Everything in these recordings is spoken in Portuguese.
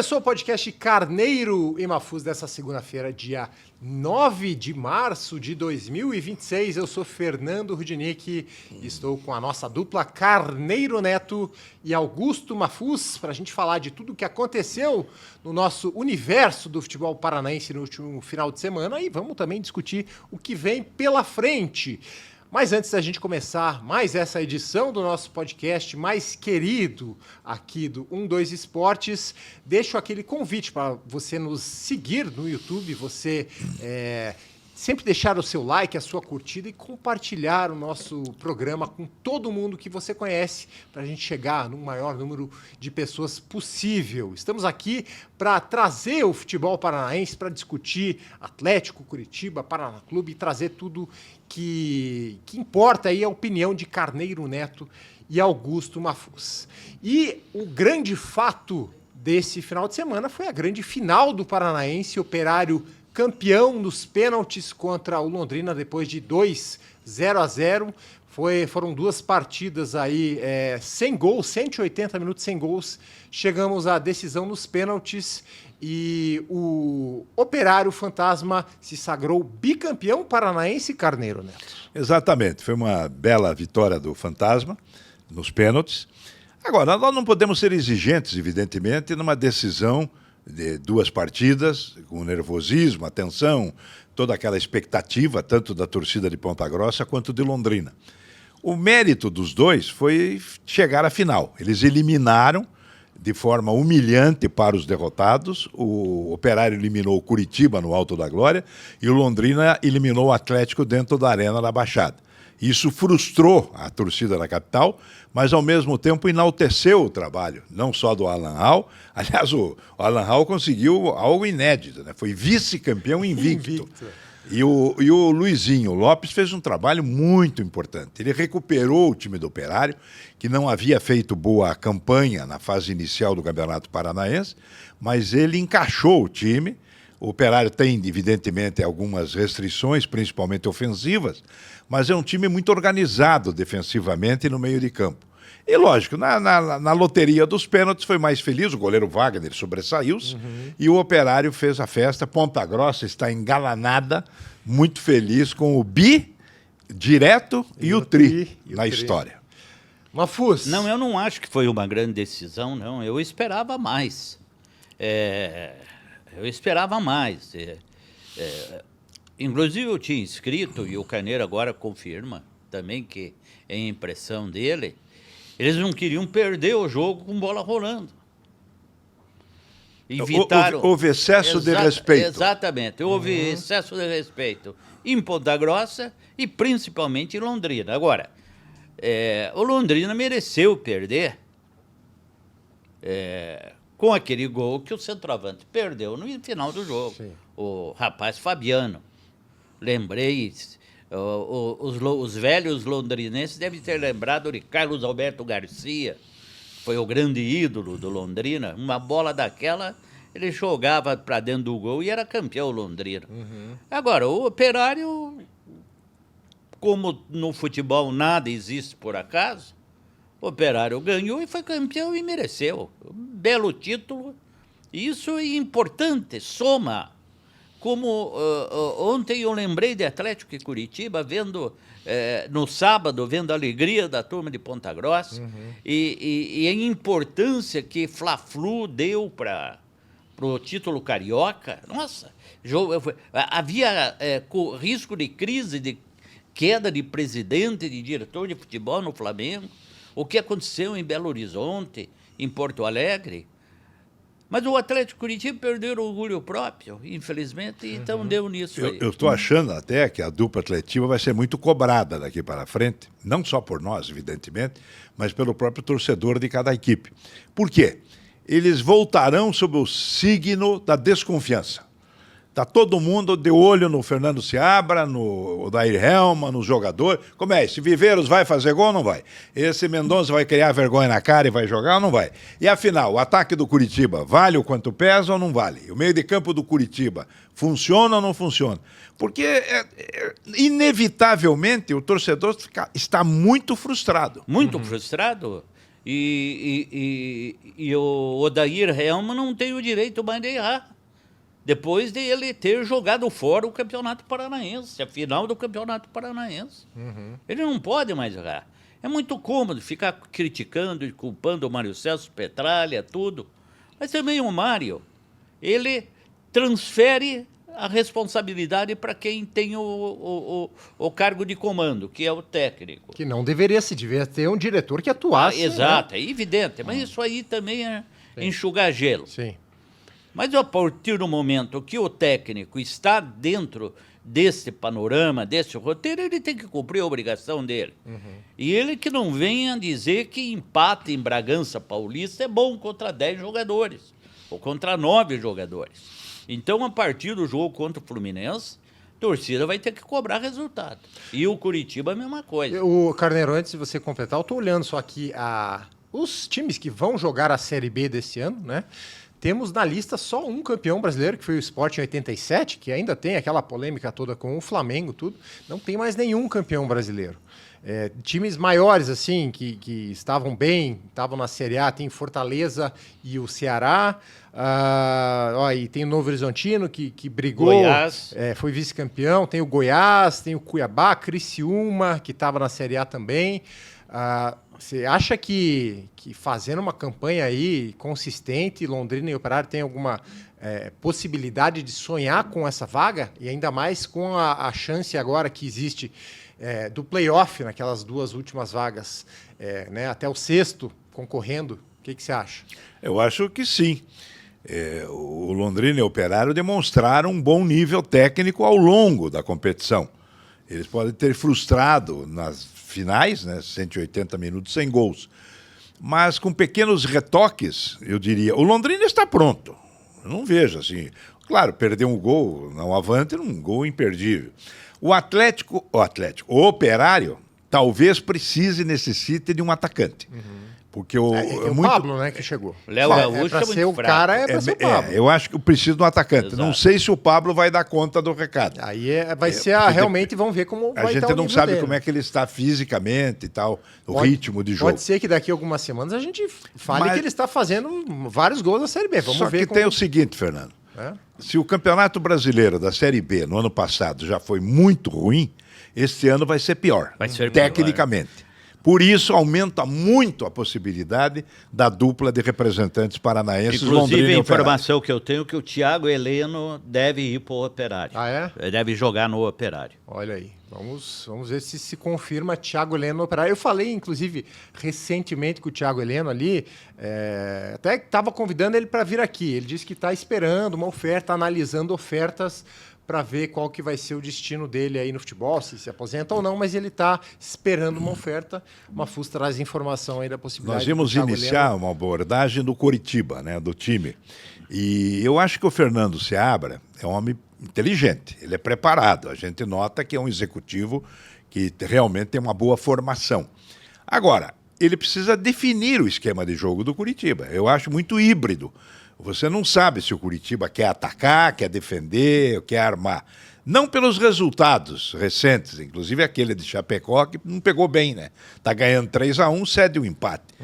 Começou o podcast Carneiro e Mafuz dessa segunda-feira, dia 9 de março de 2026. Eu sou Fernando Rudinick e estou com a nossa dupla Carneiro Neto e Augusto Mafuz para a gente falar de tudo o que aconteceu no nosso universo do futebol paranaense no último final de semana e vamos também discutir o que vem pela frente. Mas antes da gente começar mais essa edição do nosso podcast mais querido aqui do 12 Esportes, deixo aquele convite para você nos seguir no YouTube, você sempre deixar o seu like, a sua curtida e compartilhar o nosso programa com todo mundo que você conhece para a gente chegar no maior número de pessoas possível. Estamos aqui para trazer o futebol paranaense, para discutir Atlético, Curitiba, Paraná Clube e trazer tudo que importa aí a opinião de Carneiro Neto e Augusto Mafuz. E o grande fato desse final de semana foi a grande final do Paranaense, Operário campeão nos pênaltis contra o Londrina depois de 2-0. Foram duas partidas aí sem gols, 180 minutos sem gols. Chegamos à decisão nos pênaltis e o Operário Fantasma se sagrou bicampeão paranaense, Carneiro Neto. Exatamente, foi uma bela vitória do Fantasma nos pênaltis. Agora, nós não podemos ser exigentes, evidentemente, numa decisão de duas partidas, com nervosismo, atenção, toda aquela expectativa, tanto da torcida de Ponta Grossa quanto de Londrina. O mérito dos dois foi chegar à final. Eles eliminaram de forma humilhante para os derrotados. O Operário eliminou o Curitiba no Alto da Glória e o Londrina eliminou o Atlético dentro da Arena da Baixada. Isso frustrou a torcida da capital, mas ao mesmo tempo enalteceu o trabalho, não só do Alan Hall. Aliás, o Alan Hall conseguiu algo inédito, né? Foi vice-campeão invicto. E o Luizinho Lopes fez um trabalho muito importante. Ele recuperou o time do Operário, que não havia feito boa campanha na fase inicial do Campeonato Paranaense, mas ele encaixou o time. O Operário tem, evidentemente, algumas restrições, principalmente ofensivas, mas é um time muito organizado defensivamente no meio de campo. E, lógico, na loteria dos pênaltis foi mais feliz, o goleiro Wagner sobressaiu-se, e o Operário fez a festa. Ponta Grossa está engalanada, muito feliz com o bi direto e o tri na história. Mafuz. Não, eu não acho que foi uma grande decisão, não. Eu esperava mais. Eu esperava mais. Inclusive, eu tinha escrito, e o Carneiro agora confirma também que é a impressão dele, eles não queriam perder o jogo com bola rolando. Evitaram... Houve excesso de respeito. Exatamente, houve excesso de respeito em Ponta Grossa e principalmente em Londrina. Agora, o Londrina mereceu perder com aquele gol que o centroavante perdeu no final do jogo. Sim. O rapaz Fabiano. Lembrei, os velhos londrinenses devem ter lembrado de Carlos Alberto Garcia, foi o grande ídolo do Londrina. Uma bola daquela, ele jogava para dentro do gol e era campeão Londrina. Agora, o Operário, como no futebol nada existe por acaso, o Operário ganhou e foi campeão e mereceu. Um belo título. Isso é importante, soma. Como ontem eu lembrei de Atlético e Curitiba, vendo no sábado, vendo a alegria da turma de Ponta Grossa e a importância que Fla-Flu deu para o título carioca. Nossa, havia risco de crise, de queda de presidente, de diretor de futebol no Flamengo. O que aconteceu em Belo Horizonte, em Porto Alegre. Mas o Atlético Curitiba perdeu o orgulho próprio, infelizmente, então deu nisso aí. Eu estou achando até que a dupla atletiva vai ser muito cobrada daqui para frente, não só por nós, evidentemente, mas pelo próprio torcedor de cada equipe. Por quê? Eles voltarão sob o signo da desconfiança. Está todo mundo de olho no Fernando Seabra, no Odair Helma, no jogador. Como é? Esse Viveiros vai fazer gol ou não vai? Esse Mendonça vai criar vergonha na cara e vai jogar ou não vai? E afinal, o ataque do Curitiba vale o quanto pesa ou não vale? O meio de campo do Curitiba funciona ou não funciona? Porque, inevitavelmente, o torcedor está muito frustrado. Muito frustrado. E o Odair Helman não tem o direito mais de errar. Depois de ele ter jogado fora o Campeonato Paranaense, a final do Campeonato Paranaense. Ele não pode mais errar. É muito cômodo ficar criticando e culpando o Mário Celso, Petralha, tudo. Mas também o Mário, ele transfere a responsabilidade para quem tem o cargo de comando, que é o técnico. Que não deveria se, devia ter um diretor que atuasse. Exato, né? é evidente, mas isso aí também é enxugar gelo. Sim. Mas a partir do momento que o técnico está dentro desse panorama, desse roteiro, ele tem que cumprir a obrigação dele. E ele que não venha dizer que empate em Bragança Paulista é bom contra 10 jogadores, ou contra 9 jogadores. Então, a partir do jogo contra o Fluminense, a torcida vai ter que cobrar resultado. E o Curitiba a mesma coisa. O Carneiro, antes de você completar, eu estou olhando só aqui os times que vão jogar a Série B desse ano, né? Temos na lista só um campeão brasileiro, que foi o Sport em 87, que ainda tem aquela polêmica toda com o Flamengo, tudo. Não tem mais nenhum campeão brasileiro. Times maiores, assim, que estavam bem, estavam na Série A, tem Fortaleza e o Ceará. E tem o Novo Horizontino, que brigou, Goiás. foi vice-campeão. Tem o Goiás, tem o Cuiabá, Criciúma, que estava na Série A também. Você acha que fazendo uma campanha aí consistente, Londrina e Operário tem alguma possibilidade de sonhar com essa vaga? E ainda mais com a chance agora que existe do play-off naquelas duas últimas vagas, né, até o sexto concorrendo. O que você acha? Eu acho que sim. O Londrina e o Operário demonstraram um bom nível técnico ao longo da competição. Eles podem ter frustrado nas finais, né, 180 minutos sem gols. Mas com pequenos retoques, eu diria, o Londrina está pronto. Eu não vejo assim. Claro, perdeu um gol, não avante, um gol imperdível. O Operário, talvez necessite de um atacante. Porque o Pablo, né, que chegou. Léo Gaúcho para ser o cara, para ser o Pablo. Eu acho que eu preciso de um atacante. Exato. Não sei se o Pablo vai dar conta do recado. Aí vai ser realmente, vamos ver como vai estar o nível dele. A gente não sabe como é que ele está fisicamente e tal, ritmo de jogo. Pode ser que daqui a algumas semanas a gente fale que ele está fazendo vários gols na Série B. Vamos ver. Só que tem o seguinte, Fernando. Se o Campeonato Brasileiro da Série B no ano passado já foi muito ruim, este ano vai ser pior. Vai ser tecnicamente. Pior. Por isso, aumenta muito a possibilidade da dupla de representantes paranaenses. Inclusive, a informação que eu tenho é que o Thiago Heleno deve ir para o Operário. Ah, é? Ele deve jogar no Operário. Olha aí. Vamos ver se confirma Thiago Heleno no Operário. Eu falei, inclusive, recentemente com o Thiago Heleno ali, até estava convidando ele para vir aqui. Ele disse que está esperando uma oferta, analisando ofertas para ver qual que vai ser o destino dele aí no futebol, se aposenta ou não, mas ele está esperando uma oferta. Uma FUS traz informação aí da possibilidade. Nós íamos iniciar uma abordagem do Coritiba, né, do time. E eu acho que o Fernando Seabra é um homem inteligente, ele é preparado. A gente nota que é um executivo que realmente tem uma boa formação. Agora, ele precisa definir o esquema de jogo do Coritiba. Eu acho muito híbrido. Você não sabe se o Coritiba quer atacar, quer defender, quer armar. Não pelos resultados recentes, inclusive aquele de Chapecó, que não pegou bem, né? Está ganhando 3-1, cede o empate.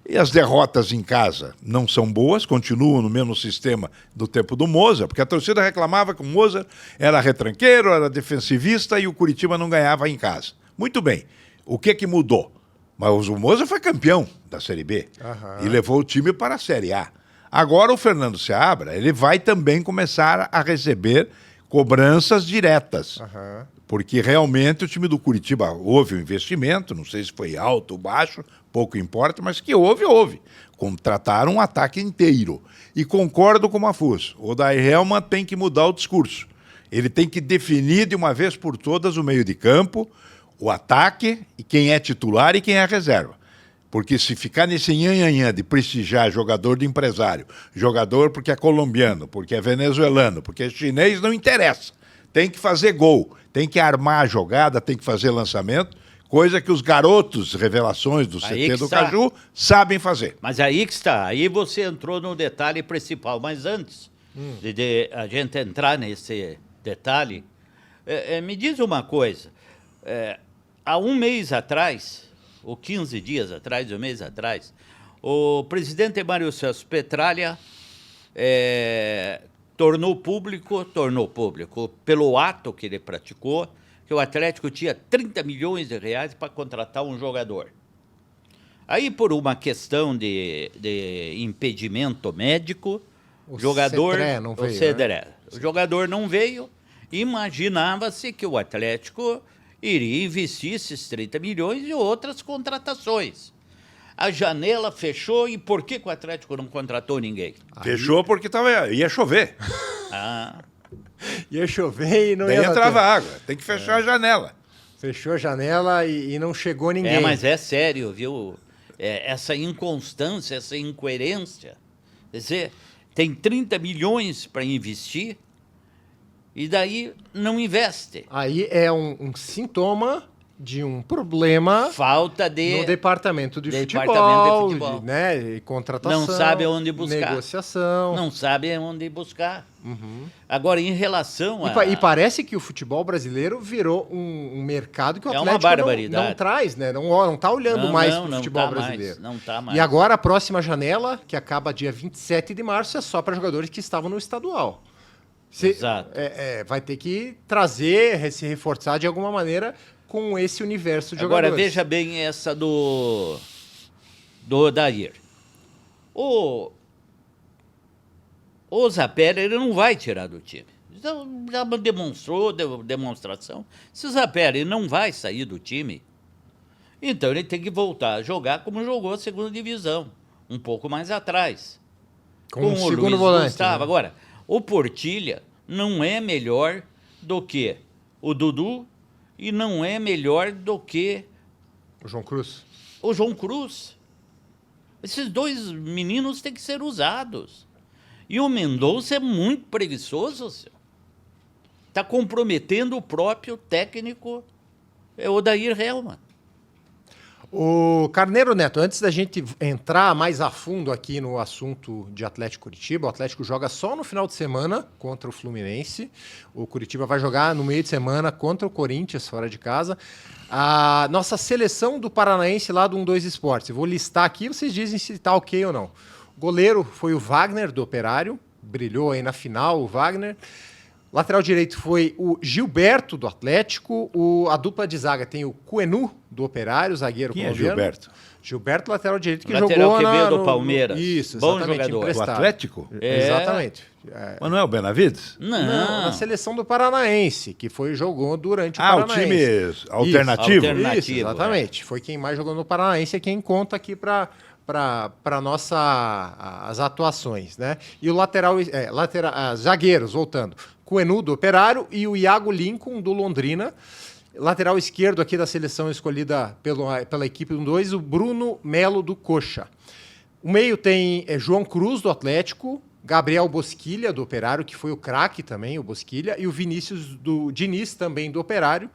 E as derrotas em casa não são boas, continuam no mesmo sistema do tempo do Mozart, porque a torcida reclamava que o Mozart era retranqueiro, era defensivista e o Coritiba não ganhava em casa. Muito bem. O que mudou? Mas o Mozart foi campeão da Série B e levou o time para a Série A. Agora o Fernando Seabra, ele vai também começar a receber cobranças diretas. Porque realmente o time do Coritiba houve um investimento, não sei se foi alto ou baixo, pouco importa, mas que houve. Contrataram um ataque inteiro. E concordo com o Mafuz, o Odair Helman tem que mudar o discurso. Ele tem que definir de uma vez por todas o meio de campo, o ataque, e quem é titular e quem é reserva. Porque se ficar nesse nhanhanhã de prestigiar jogador de empresário, jogador porque é colombiano, porque é venezuelano, porque é chinês, não interessa. Tem que fazer gol, tem que armar a jogada, tem que fazer lançamento, coisa que os garotos revelações do CT do Caju sabem fazer. Mas aí que está, aí você entrou no detalhe principal. Mas antes de a gente entrar nesse detalhe, me diz uma coisa. Há um mês atrás, ou 15 dias atrás, um mês atrás, o presidente Mário Celso Petralha tornou público, pelo ato que ele praticou, que o Atlético tinha 30 milhões de reais para contratar um jogador. Aí, por uma questão de impedimento médico, o jogador não veio. Imaginava-se que o Atlético iria investir esses 30 milhões em outras contratações. A janela fechou e por que o Atlético não contratou ninguém? Fechou porque ia chover. Ia chover e não ia entrava água. Tem que fechar a janela. Fechou a janela e não chegou ninguém. Mas é sério, viu? Essa inconstância, essa incoerência. Quer dizer, tem 30 milhões para investir e daí não investe. Aí é um sintoma de um problema no departamento de futebol, né? Contratação, não sabe onde buscar. Negociação. Não sabe onde buscar. Agora, em relação E parece que o futebol brasileiro virou um mercado que o Atlético uma barbaridade. Não traz, né? Não está olhando mais para o futebol brasileiro. Não tá mais. E agora a próxima janela, que acaba dia 27 de março, é só para jogadores que estavam no estadual. Exato. Vai ter que trazer, se reforçar de alguma maneira com esse universo de jogadores. Agora, veja bem essa do Odair. O Zapelli, ele não vai tirar do time. Já demonstrou, deu demonstração. Se o Zapelli não vai sair do time, então ele tem que voltar a jogar como jogou a segunda divisão, um pouco mais atrás. Com o segundo volante. Gustavo. Né? Agora, o Portilha não é melhor do que o Dudu e não é melhor do que o João Cruz. Esses dois meninos têm que ser usados. E o Mendonça é muito preguiçoso, senhor. Está comprometendo o próprio técnico Odair Hellmann. O Carneiro Neto, antes da gente entrar mais a fundo aqui no assunto de Atlético Curitiba, o Atlético joga só no final de semana contra o Fluminense. O Curitiba vai jogar no meio de semana contra o Corinthians, fora de casa. A nossa seleção do Paranaense lá do 1-2 Esportes. Eu vou listar aqui, vocês dizem se está ok ou não. O goleiro foi o Wagner, do Operário. Brilhou aí na final o Wagner. Lateral direito foi o Gilberto, do Atlético. A dupla de zaga tem o Cuenu, do Operário, zagueiro colombiano. É Gilberto? Gilberto, lateral direito, que lateral jogou que veio do Palmeiras. Isso, bom exatamente, jogador. emprestado. Do Atlético? Exatamente. Mas não é o Benavides? Não, na seleção do Paranaense, que jogou durante o Paranaense. O time alternativo? Isso, exatamente. Foi quem mais jogou no Paranaense, é quem conta aqui para as atuações, né? E o zagueiros, voltando, Cuenu, do Operário, e o Iago Lincoln, do Londrina. Lateral esquerdo aqui da seleção escolhida pela equipe do 2, o Bruno Melo, do Coxa. O meio tem João Cruz, do Atlético, Gabriel Bosquilha, do Operário, que foi o craque também, o Bosquilha, e o Vinícius do Diniz, também do Operário,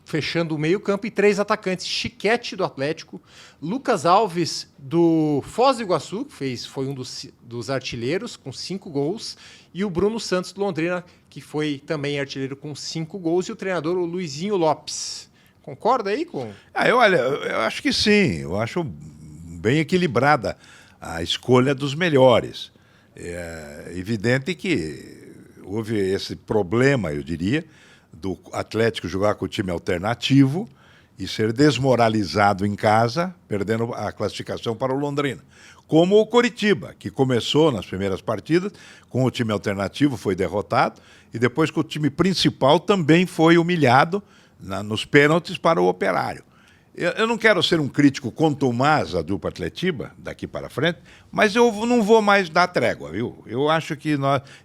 fechando o meio-campo, e 3 atacantes: Chiquete, do Atlético, Lucas Alves, do Foz do Iguaçu, que foi um dos artilheiros, com 5 gols, e o Bruno Santos, do Londrina, que foi também artilheiro com 5 gols, e o treinador, o Luizinho Lopes. Concorda aí com... Eu acho que sim. Eu acho bem equilibrada a escolha dos melhores. É evidente que houve esse problema, eu diria, do Atlético jogar com o time alternativo e ser desmoralizado em casa, perdendo a classificação para o Londrina. Como o Coritiba, que começou nas primeiras partidas com o time alternativo, foi derrotado, e depois com o time principal também foi humilhado nos pênaltis para o Operário. Eu não quero ser um crítico contumaz à dupla Atletiba, daqui para frente, mas eu não vou mais dar trégua, viu? Eu acho que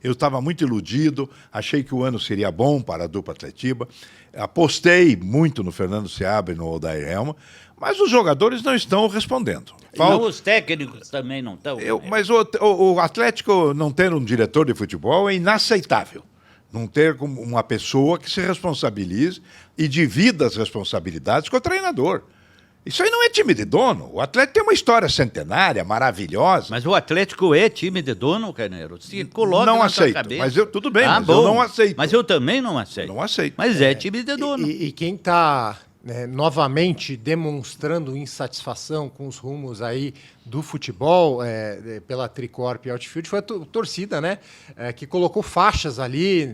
eu estava muito iludido, achei que o ano seria bom para a dupla Atletiba, apostei muito no Fernando Seabra e no Odair Hellmann, mas os jogadores não estão respondendo. Não, os técnicos também não estão. Mas o Atlético não ter um diretor de futebol é inaceitável. Não ter uma pessoa que se responsabilize e divida as responsabilidades com o treinador. Isso aí não é time de dono. O Atlético tem uma história centenária, maravilhosa. Mas o Atlético é time de dono, Carneiro? Se coloca não na aceito, sua cabeça. mas tudo bem, mas bom, eu não aceito. Mas eu também não aceito. Não aceito. Mas é time de dono. E quem está novamente demonstrando insatisfação com os rumos aí do futebol pela Tricorp e Outfield foi a torcida, né? Que colocou faixas ali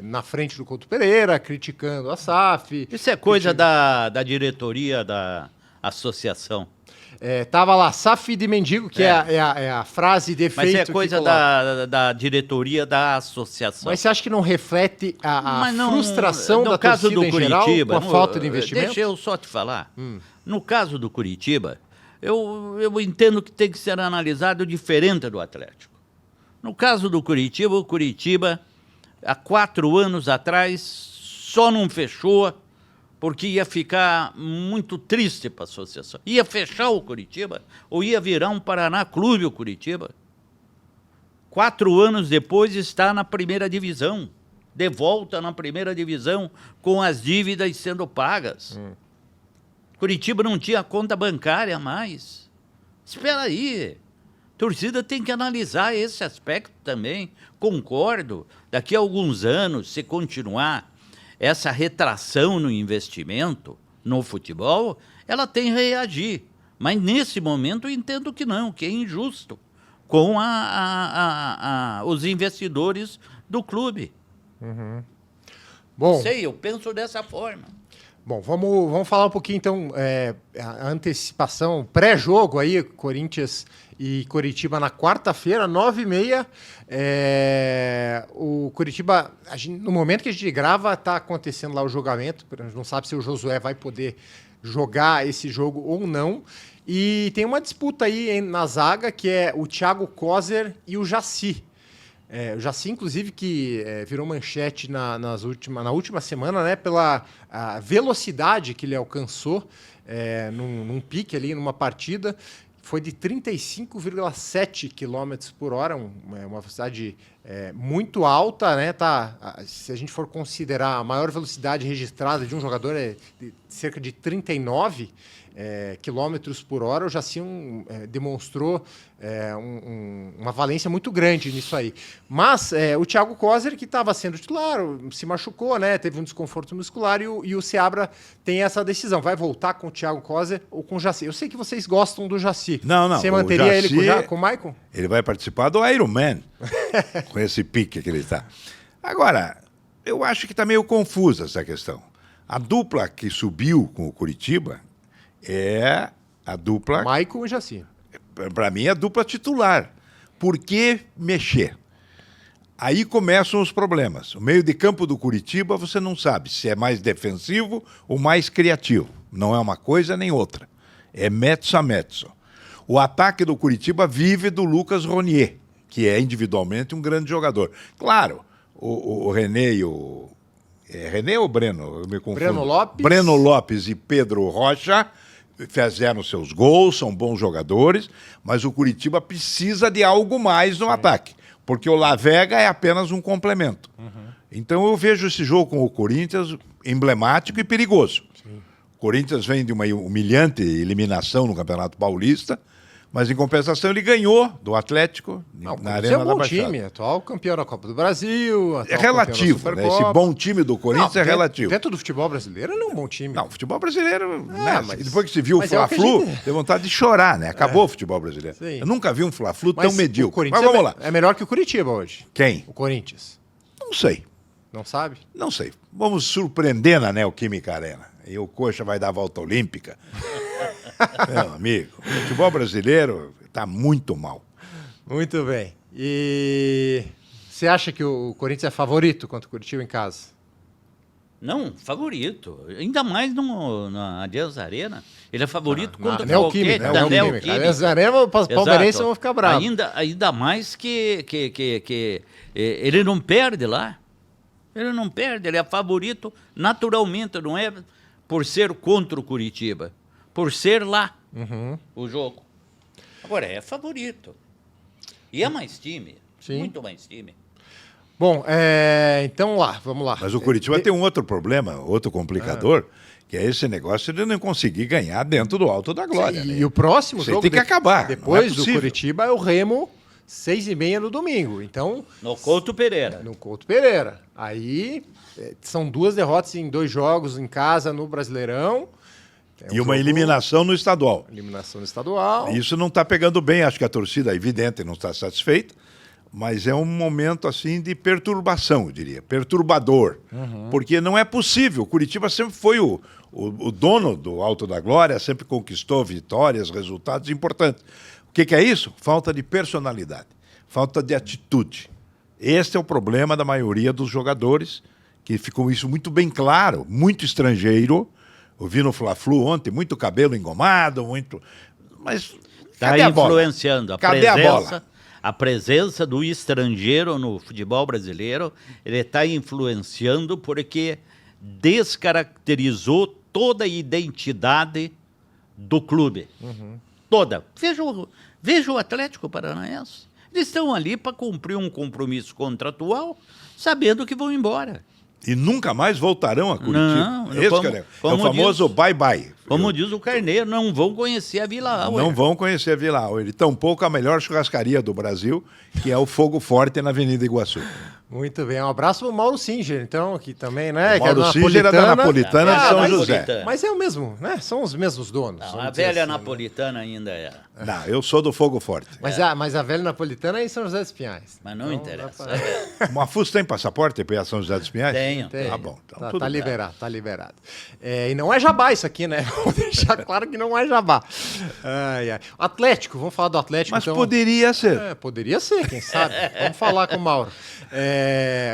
na frente do Couto Pereira, criticando a SAF. Isso é coisa da diretoria da associação. Tava lá, SAF de mendigo, que é a frase de efeito. Mas é coisa da diretoria da associação. Mas você acha que não reflete a frustração da caso torcida do em Curitiba, geral, com a falta de investimento? Deixa eu só te falar. No caso do Curitiba, eu entendo que tem que ser analisado diferente do Atlético. No caso do Curitiba, o Curitiba, há 4 anos atrás, só não fechou porque ia ficar muito triste para a associação. Ia fechar o Curitiba ou ia virar um Paraná Clube o Curitiba. 4 anos depois está na primeira divisão, de volta na primeira divisão, com as dívidas sendo pagas. Curitiba não tinha conta bancária mais. Espera aí, a torcida tem que analisar esse aspecto também. Concordo, daqui a alguns anos, se continuar essa retração no investimento no futebol, ela tem que reagir. Mas nesse momento eu entendo que não, que é injusto com os investidores do clube. Bom, Sei, eu penso dessa forma. Bom, vamos falar um pouquinho, então, a antecipação, o pré-jogo aí, Corinthians e Coritiba na quarta-feira, 9h30. O Coritiba, no momento que a gente grava, está acontecendo lá o julgamento, a gente não sabe se o Josué vai poder jogar esse jogo ou não. E tem uma disputa aí na zaga, que é o Thiago Kozer e o Jaci. O Jaci, inclusive, que virou manchete na última semana, né, pela velocidade que ele alcançou num pique ali, numa partida. Foi de 35,7 km por hora, uma velocidade muito alta, né? Se a gente for considerar a maior velocidade registrada de um jogador é de cerca de 39 quilômetros por hora, o Jaci demonstrou uma valência muito grande nisso aí. Mas o Thiago Kozer, que estava sendo titular, se machucou, né? Teve um desconforto muscular e o Seabra tem essa decisão. Vai voltar com o Thiago Kozer ou com o Jaci? Eu sei que vocês gostam do Jaci. Não. Você manteria Jaci, ele com o Maicon? Ele vai participar do Iron Man, com esse pique que ele está. Agora, eu acho que está meio confusa essa questão. A dupla que subiu com o Curitiba é a dupla... Maicon e Jaci. Para mim, é a dupla titular. Por que mexer? Aí começam os problemas. O meio de campo do Curitiba, você não sabe se é mais defensivo ou mais criativo. Não é uma coisa nem outra. É mezzo a mezzo. O ataque do Curitiba vive do Lucas Ronier, que é individualmente um grande jogador. Claro, o René e o... René ou Breno? Eu me confundo. Breno Lopes. Breno Lopes e Pedro Rocha fizeram seus gols, são bons jogadores, mas o Curitiba precisa de algo mais no ataque, porque o Lavega é apenas um complemento. Então eu vejo esse jogo com o Corinthians emblemático e perigoso. O Corinthians vem de uma humilhante eliminação no Campeonato Paulista, mas em compensação ele ganhou do Atlético na Arena da Baixada. É um bom time, atual campeão da Copa do Brasil. É relativo, né? Esse bom time do Corinthians é relativo. Dentro do futebol brasileiro, não é um bom time. Não, o futebol brasileiro, mas depois que se viu o Fla-Flu, deu vontade de chorar, né? Acabou o futebol brasileiro. Sim. Eu nunca vi um Fla-Flu tão medíocre. Mas vamos lá. É melhor que o Curitiba hoje. Quem? O Corinthians. Não sei. Não sabe? Não sei. Vamos surpreender na Neoquímica Arena. E o Coxa vai dar a volta olímpica. Meu amigo, o futebol brasileiro está muito mal. Muito bem. E você acha que o Corinthians é favorito contra o Curitiba em casa? Não, favorito. Ainda mais na Allianz Arena. Ele é favorito contra Neoquímica. qualquer... Neoquímica. Allianz Arena, os palmeirenses vão ficar bravos. Ainda mais que ele não perde lá. Ele não perde, ele é favorito naturalmente, não é por ser contra o Curitiba, por ser lá o jogo. Agora, é favorito. E é mais time, muito mais time. Bom, então vamos lá. Mas o Curitiba tem um outro problema, outro complicador, que é esse negócio de não conseguir ganhar dentro do Alto da Glória. Sim, né? E o próximo jogo tem que acabar. Depois do Curitiba é o Remo 6h30 no domingo. Então, No Couto Pereira. no Couto Pereira. Aí, são 2 derrotas em 2 jogos em casa no Brasileirão. E uma eliminação no estadual. Eliminação no estadual. Isso não está pegando bem, acho que a torcida, é evidente, não está satisfeita, mas é um momento assim de perturbação, eu diria, perturbador. Porque não é possível. O Curitiba sempre foi o dono do Alto da Glória, sempre conquistou vitórias, resultados importantes. O que é isso? Falta de personalidade, falta de atitude. Este é o problema da maioria dos jogadores, que ficou isso muito bem claro, muito estrangeiro. Eu vi no Fla-Flu ontem, muito cabelo engomado, muito... Mas Está cadê a bola? influenciando Cadê a bola? a presença do estrangeiro no futebol brasileiro. Ele está influenciando porque descaracterizou toda a identidade do clube. Toda. Veja o Atlético Paranaense. Eles estão ali para cumprir um compromisso contratual, sabendo que vão embora. E nunca mais voltarão a Curitiba. Não, Esse, como- cara, é o como famoso bye-bye. Como diz o Carneiro, não vão conhecer a Vila Auer. Não vão conhecer a Vila Auer. E tampouco a melhor churrascaria do Brasil, que é o Fogo Forte na Avenida Iguaçu. Muito bem. Um abraço pro Mauro Singer, então, aqui também, né? O Mauro Singer é da Napolitana de São mas- José. Mas é o mesmo, né? São os mesmos donos. Não, vamos a dizer velha assim, né? napolitana ainda é. Não, eu sou do Fogo Forte. Mas a velha napolitana é em São José dos Pinhais. Mas não Então, interessa. dá pra- O Mafus tem passaporte para ir a São José dos Pinhais? Tenho. Tem. Tá bom, então Tá, tudo tá bem. liberado, tá liberado. E não é jabá isso aqui, né? Vou deixar claro que não é jabá. Ai, ai. Atlético, vamos falar do Atlético. Mas então. poderia ser. Poderia ser, quem sabe? Vamos falar com o Mauro.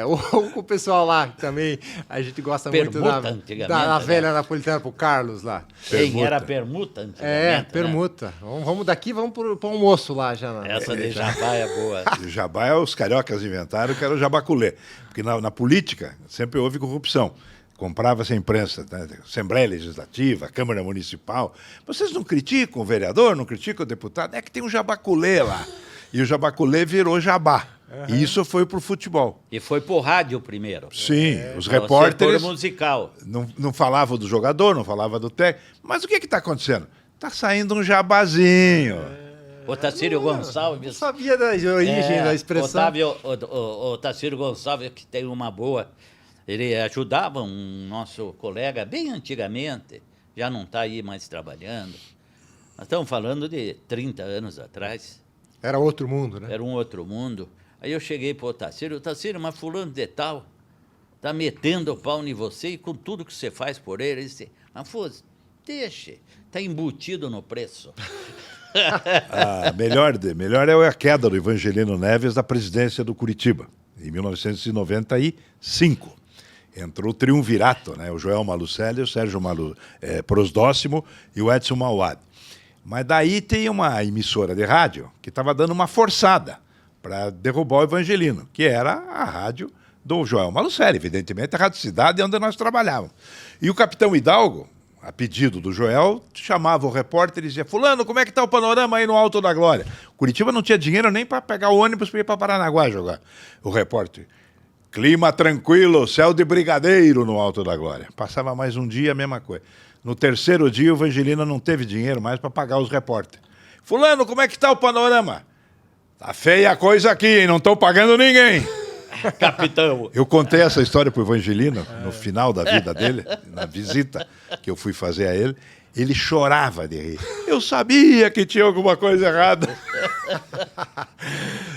Ou com o pessoal lá, que também a gente gosta muito Permuta, da antigamente, velha napolitana, pro Carlos lá. Quem era permuta antigamente, né? Permuta. Vamos daqui, vamos pro almoço lá já. Essa de jabá é boa. O jabá é os cariocas inventaram, que era o jabaculê. Porque na política sempre houve corrupção. Comprava-se a imprensa, né? Assembleia Legislativa, Câmara Municipal. Vocês não criticam o vereador, não criticam o deputado? É que tem um jabaculê lá. E o jabaculê virou jabá. E isso foi pro futebol. E foi pro rádio primeiro. Sim, os Para o repórteres setor musical. não falavam do jogador, não falavam do técnico. Mas o que está acontecendo? Está saindo um jabazinho. Otacílio Não Gonçalves. sabia da origem da expressão. Otacílio Gonçalves, que tem uma boa. Ele ajudava um nosso colega bem antigamente, já não está aí mais trabalhando. Nós estamos falando de 30 anos atrás, Era outro mundo, né? era um outro mundo. Aí eu cheguei para o Otacílio, mas fulano de tal está metendo o pau em você e com tudo que você faz por ele. Ele disse, Afonso, deixa, está embutido no preço. Melhor é a queda do Evangelino Neves da presidência do Curitiba, em 1995. Entrou o triunvirato, né? O Joel Malucelli, o Sérgio Prosdóximo e o Edson Mauad. Mas daí tem uma emissora de rádio que estava dando uma forçada para derrubar o Evangelino, que era a rádio do Joel Malucelli, evidentemente, a Rádio Cidade, onde nós trabalhávamos. E o capitão Hidalgo, a pedido do Joel, chamava o repórter e dizia, fulano, como é que está o panorama aí no Alto da Glória? Curitiba não tinha dinheiro nem para pegar o ônibus para ir para Paranaguá jogar. O repórter, clima tranquilo, céu de brigadeiro no Alto da Glória. Passava mais um dia, a mesma coisa. No terceiro dia, o Evangelino não teve dinheiro mais para pagar os repórteres. Fulano, como é que está o panorama? Tá feia a coisa aqui, hein? Não estão pagando ninguém. Capitão. Eu contei essa história para o Evangelino no final da vida dele, na visita que eu fui fazer a ele. Ele chorava de rir. Eu sabia que tinha alguma coisa errada.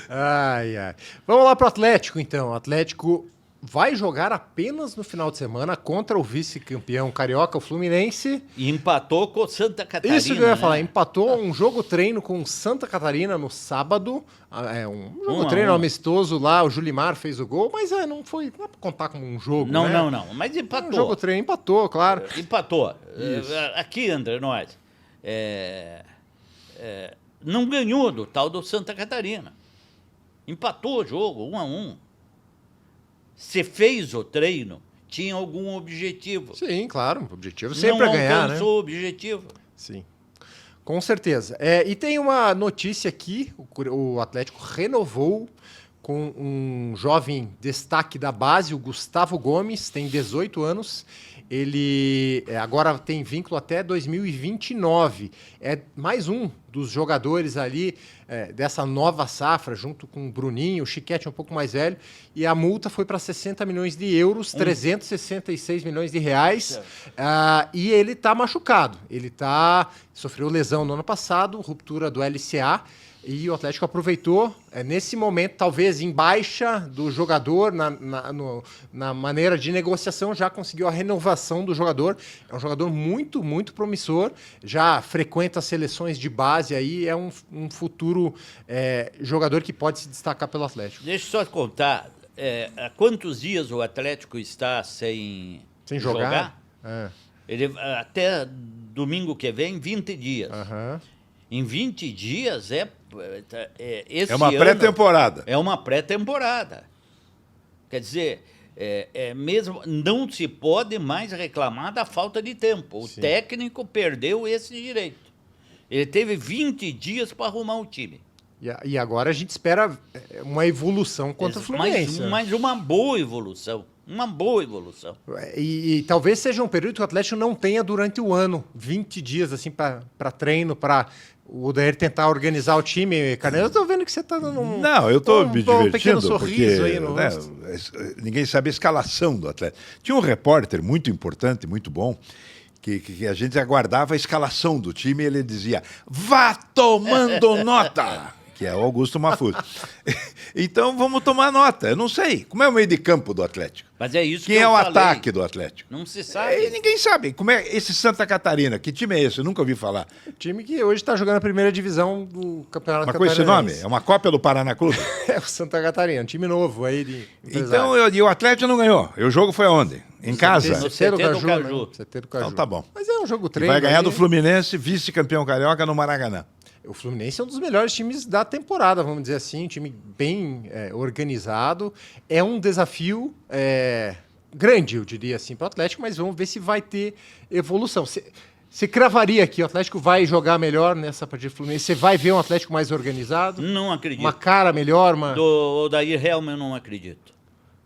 Ai, ai. Vamos lá pro Atlético, então. O Atlético vai jogar apenas no final de semana contra o vice-campeão carioca, o Fluminense. E empatou com Santa Catarina. Isso que eu ia né? falar. Empatou um jogo-treino com Santa Catarina no sábado. Um 1 a jogo-treino 1. amistoso lá. O Julimar fez o gol, mas não foi. Não dá pra contar como um jogo. Não, né? não. Mas Um empatou. jogo-treino empatou, claro. Empatou. Isso. Aqui, André, nós. Não ganhou do tal do Santa Catarina. Empatou o jogo, 1 a 1. Se fez o treino, tinha algum objetivo. Sim, claro. O objetivo sempre Não é ganhar, né? alcançou o objetivo. Sim, com certeza. E tem uma notícia aqui: o Atlético renovou com um jovem destaque da base, o Gustavo Gomes, tem 18 anos. ele agora tem vínculo até 2029. É mais um dos jogadores ali dessa nova safra, junto com o Bruninho, o Chiquete um pouco mais velho, e a multa foi para 60 milhões de euros, 366 milhões de reais, e ele está machucado. Ele sofreu lesão no ano passado, ruptura do LCA, e o Atlético aproveitou, nesse momento, talvez em baixa do jogador, na maneira de negociação, já conseguiu a renovação do jogador. É um jogador muito, muito promissor, já frequenta as seleções de base, aí é um futuro jogador que pode se destacar pelo Atlético. Deixa eu só contar, há quantos dias o Atlético está sem jogar? Ele, até domingo que vem, 20 dias. Em 20 dias esse uma pré-temporada. É uma pré-temporada. Quer dizer, mesmo não se pode mais reclamar da falta de tempo. O técnico perdeu esse direito. Ele teve 20 dias para arrumar o time. E agora a gente espera uma evolução contra o Fluminense. Mas uma boa evolução. Uma boa evolução. E talvez seja um período que o Atlético não tenha durante o ano 20 dias assim para treino, para o Odair tentar organizar o time. Carneiro, eu tô vendo que você tá dando Não, eu tô me divertindo porque aí no ninguém sabe a escalação do Atlético. Tinha um repórter muito importante, muito bom, que a gente aguardava a escalação do time e ele dizia: vá tomando nota! Que é o Augusto Mafuz. Então vamos tomar nota. Eu não sei. Como é o meio de campo do Atlético? Mas é isso Quem que é eu o falei. ataque do Atlético? Não se sabe. Ninguém sabe. Como é esse Santa Catarina? Que time é esse? Eu nunca ouvi falar. O time que hoje está jogando a primeira divisão do Campeonato Mas com esse nome? É uma cópia do Paraná Clube? É o Santa Catarina, um time novo aí de Então, e o Atlético não ganhou. E o jogo foi aonde? Em casa? No CT do Caju. CT do Caju. Então tá bom. Mas é um jogo E treino. vai ganhar aí. do Fluminense, vice-campeão carioca no Maracanã. O Fluminense é um dos melhores times da temporada, vamos dizer assim, um time bem organizado. É um desafio grande, eu diria assim, para o Atlético, mas vamos ver se vai ter evolução. Você cravaria aqui, o Atlético vai jogar melhor nessa partida do Fluminense? Você vai ver um Atlético mais organizado? Não acredito. Uma cara melhor? Do Odair Helma eu não acredito.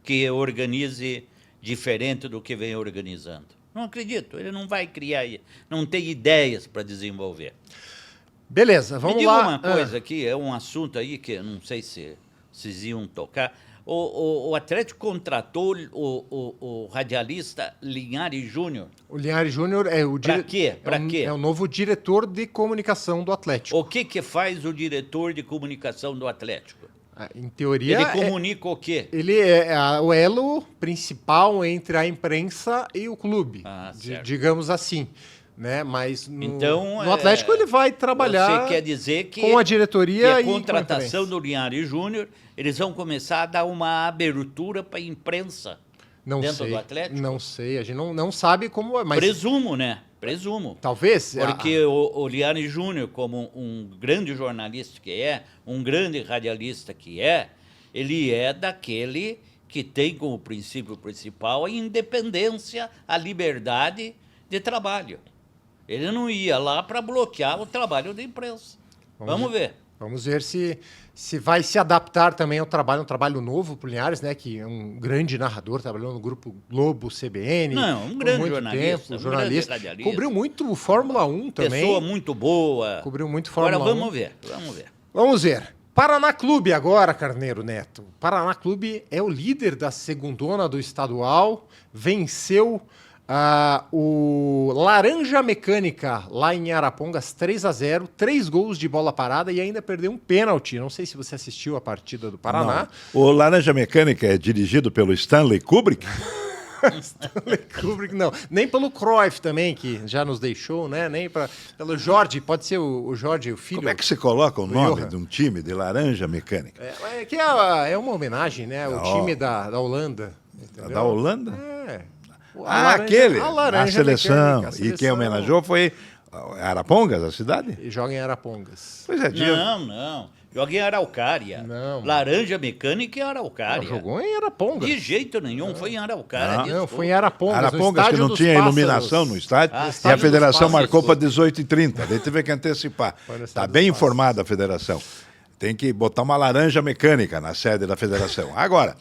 Que organize diferente do que vem organizando. Não acredito. Ele não vai criar, não tem ideias para desenvolver. Beleza, vamos lá. Me diga uma coisa aqui, é um assunto aí que eu não sei se vocês iam tocar. O Atlético contratou o radialista Linhares Júnior. O Linhares Júnior é o Para quê? Para quê? É o novo diretor de comunicação do Atlético. O que faz o diretor de comunicação do Atlético? Em teoria... Ele comunica o quê? Ele é o elo principal entre a imprensa e o clube, digamos assim. Né? Mas no Atlético ele vai trabalhar você quer dizer que, com a diretoria que a e contratação do Linhares Júnior, eles vão começar a dar uma abertura para a imprensa dentro do Atlético? Não sei, a gente não sabe como é. Mas... Presumo, né? Presumo. Talvez. Porque o Linhares Júnior, como um grande jornalista que é, um grande radialista que é, ele é daquele que tem como princípio principal a independência, a liberdade de trabalho. Ele não ia lá para bloquear o trabalho da imprensa. Vamos ver. Vamos ver se vai se adaptar também ao trabalho, um trabalho novo para o Linhares, né? Que é um grande narrador, trabalhou no Grupo Globo, CBN. Não, um grande jornalista. Tempo, jornalista. Cobriu muito Fórmula 1 também. Pessoa muito boa. Cobriu muito Fórmula 1. Agora vamos ver. Vamos ver. Paraná Clube agora, Carneiro Neto. Paraná Clube é o líder da segundona do estadual, venceu o Laranja Mecânica lá em Arapongas 3-0, 3 gols de bola parada e ainda perdeu um pênalti. Não sei se você assistiu a partida do Paraná. Não. O Laranja Mecânica é dirigido pelo Stanley Kubrick? Stanley Kubrick, não. Nem pelo Cruyff também, que já nos deixou, né? Nem pelo Jorge, pode ser o Jorge, o filho. Como é que você coloca o nome de um time de Laranja Mecânica? É uma homenagem, né? O time da Holanda. Entendeu? Da Holanda? É. Aquele, a seleção. Mecânica, E quem homenageou foi Arapongas, a cidade? E joga em Arapongas. Pois é, Não. Joga em Araucária. Não. Laranja Mecânica em Araucária. Não, jogou em Arapongas. De jeito nenhum, foi em Araucária. Não, foi em Arapongas. Arapongas, que não tinha iluminação no estádio. E a federação marcou para 18h30. Daí teve que antecipar. Está bem informada a federação. Tem que botar uma laranja mecânica na sede da federação. Agora,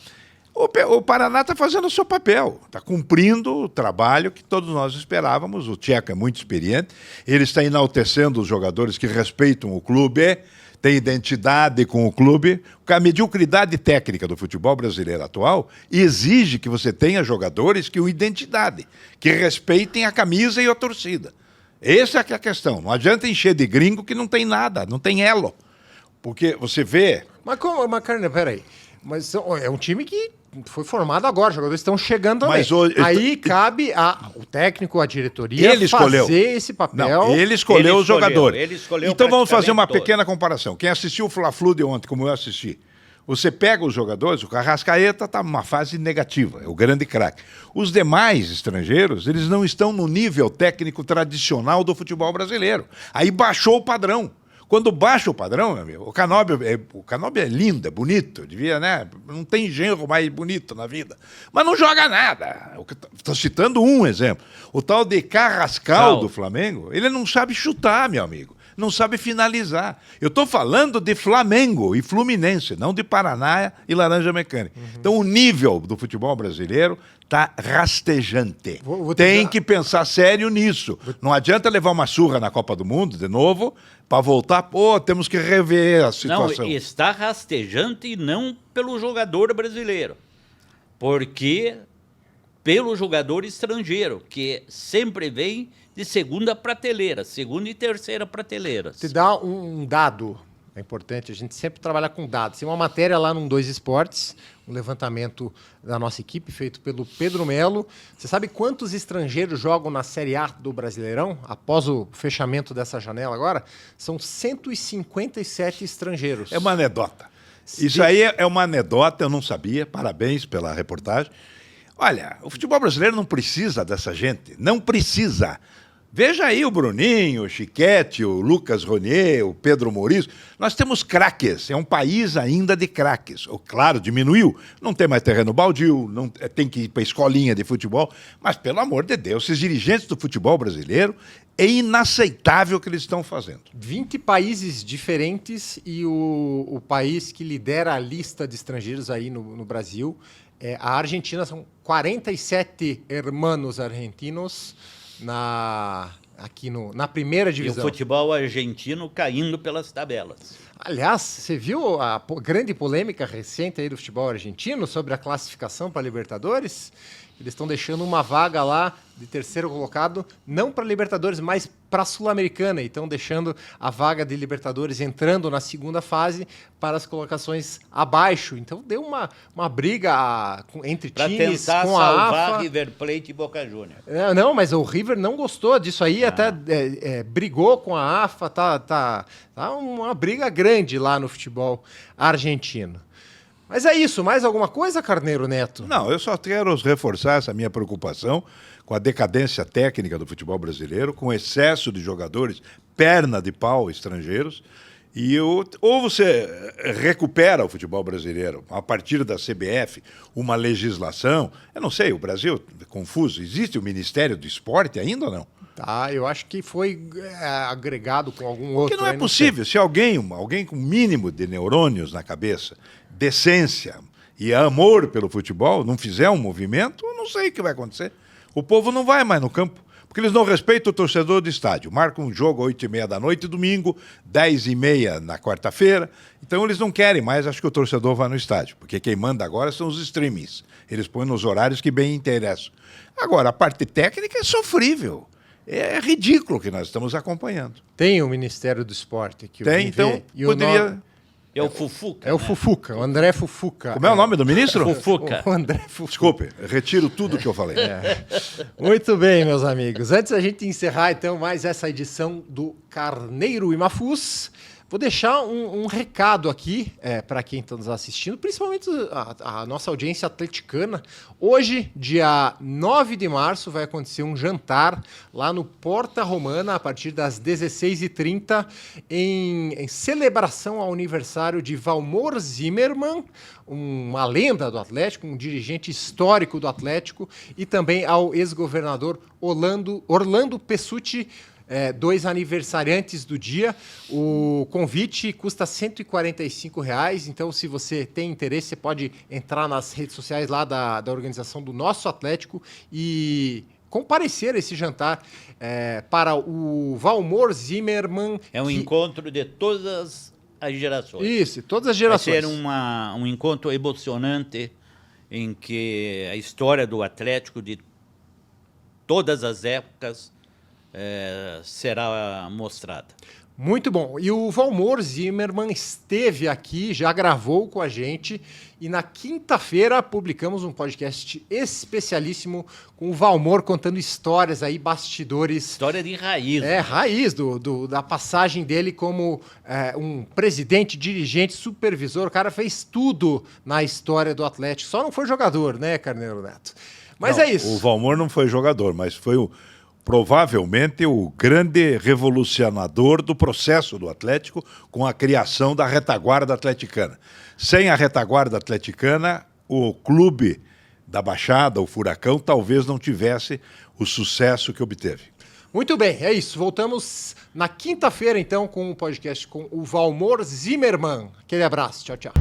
O Paraná está fazendo o seu papel, está cumprindo o trabalho que todos nós esperávamos. O Tcheco é muito experiente, ele está enaltecendo os jogadores que respeitam o clube, têm identidade com o clube. A mediocridade técnica do futebol brasileiro atual exige que você tenha jogadores que tenham identidade, que respeitem a camisa e a torcida. Essa é que é a questão. Não adianta encher de gringo que não tem nada, não tem elo. Porque você vê... Mas como, Carne, peraí. Mas é um time que foi formado agora, os jogadores estão chegando também. Mas hoje, aí cabe o técnico, a diretoria, ele escolheu. fazer esse papel. Não, ele escolheu os jogadores. Ele escolheu então vamos fazer uma todo. pequena comparação. Quem assistiu o Fla-Flu de ontem, como eu assisti, você pega os jogadores, o Arrascaeta está numa fase negativa, é o grande craque. Os demais estrangeiros, eles não estão no nível técnico tradicional do futebol brasileiro. Aí baixou o padrão. Quando baixa o padrão, meu amigo, o Canóbio é lindo, é bonito, devia, né? Não tem genro mais bonito na vida. Mas não joga nada. Estou citando um exemplo. O tal de Carrascal do Flamengo, ele não sabe chutar, meu amigo. Não sabe finalizar. Eu estou falando de Flamengo e Fluminense, não de Paraná e Laranja Mecânica. Então o nível do futebol brasileiro está rastejante. Tem que pensar sério nisso. Não adianta levar uma surra na Copa do Mundo de novo para voltar. Pô, temos que rever a situação. Não, está rastejante e não pelo jogador brasileiro, porque pelo jogador estrangeiro, que sempre vem de segunda prateleira, segunda e terceira prateleiras. Te dá um dado, é importante, a gente sempre trabalha com dados. Tem uma matéria lá no 2 Esportes, um levantamento da nossa equipe, feito pelo Pedro Melo. Você sabe quantos estrangeiros jogam na Série A do Brasileirão, após o fechamento dessa janela agora? São 157 estrangeiros. É uma anedota. Isso aí é uma anedota, eu não sabia, parabéns pela reportagem. Olha, o futebol brasileiro não precisa dessa gente, não precisa. Veja aí o Bruninho, o Chiquete, o Lucas Ronier, o Pedro Maurício. Nós temos craques, é um país ainda de craques. Claro, diminuiu, não tem mais terreno baldio, não, tem que ir para a escolinha de futebol. Mas, pelo amor de Deus, esses dirigentes do futebol brasileiro, é inaceitável o que eles estão fazendo. 20 países diferentes e o país que lidera a lista de estrangeiros aí no Brasil, a Argentina, são 47 hermanos argentinos aqui na primeira divisão. E o futebol argentino caindo pelas tabelas. Aliás, você viu a grande polêmica recente aí do futebol argentino sobre a classificação para a Libertadores? Eles estão deixando uma vaga lá de terceiro colocado, não para a Libertadores, mas para a Sul-Americana. E estão deixando a vaga de Libertadores entrando na segunda fase para as colocações abaixo. Então deu uma briga entre times tentar com a salvar AFA. River Plate e Boca Juniors. Não, mas o River não gostou disso aí, até brigou com a AFA. Tá uma briga grande lá no futebol argentino. Mas é isso, mais alguma coisa, Carneiro Neto? Não, eu só quero reforçar essa minha preocupação com a decadência técnica do futebol brasileiro, com o excesso de jogadores, perna de pau estrangeiros, ou você recupera o futebol brasileiro a partir da CBF, uma legislação, eu não sei, o Brasil é confuso, existe o Ministério do Esporte ainda ou não? Tá, eu acho que foi agregado com algum outro. Porque não é possível, se alguém com mínimo de neurônios na cabeça, decência e amor pelo futebol, não fizer um movimento, eu não sei o que vai acontecer. O povo não vai mais no campo, porque eles não respeitam o torcedor do estádio. Marcam um jogo às 8h30 da noite, domingo, 10h30 na quarta-feira. Então eles não querem mais, acho que o torcedor vá no estádio, porque quem manda agora são os streamings. Eles põem nos horários que bem interessam. Agora, a parte técnica é sofrível. É ridículo o que nós estamos acompanhando. Tem o Ministério do Esporte aqui. Tem, então poderia... É o Fufuca. É o Fufuca, o André Fufuca. Como é o nome do ministro? Fufuca. O André Fufuca. Desculpe, retiro tudo que eu falei. Muito bem, meus amigos. Antes da gente encerrar, então, mais essa edição do Carneiro e Mafuz, vou deixar um recado aqui para quem está nos assistindo, principalmente a nossa audiência atleticana. Hoje, dia 9 de março, vai acontecer um jantar lá no Porta Romana, a partir das 16h30, em celebração ao aniversário de Valmor Zimmermann, uma lenda do Atlético, um dirigente histórico do Atlético, e também ao ex-governador Orlando Pessutti, 2 aniversariantes do dia. O convite custa R$ 145, então se você tem interesse, você pode entrar nas redes sociais lá da organização do Nosso Atlético e comparecer a esse jantar para o Valmor Zimmermann. É um encontro de todas as gerações. Isso, todas as gerações. Vai ser um encontro emocionante em que a história do Atlético de todas as épocas será mostrada. Muito bom. E o Valmor Zimmermann esteve aqui, já gravou com a gente, e na quinta-feira publicamos um podcast especialíssimo com o Valmor contando histórias aí, bastidores. História de raiz. Raiz da passagem dele como um presidente, dirigente, supervisor. O cara fez tudo na história do Atlético. Só não foi jogador, né, Carneiro Neto? Mas não, é isso. O Valmor não foi jogador, mas foi provavelmente o grande revolucionador do processo do Atlético com a criação da retaguarda atleticana. Sem a retaguarda atleticana, o clube da Baixada, o Furacão, talvez não tivesse o sucesso que obteve. Muito bem, é isso. Voltamos na quinta-feira, então, com o podcast com o Valmor Zimmermann. Aquele abraço. Tchau, tchau.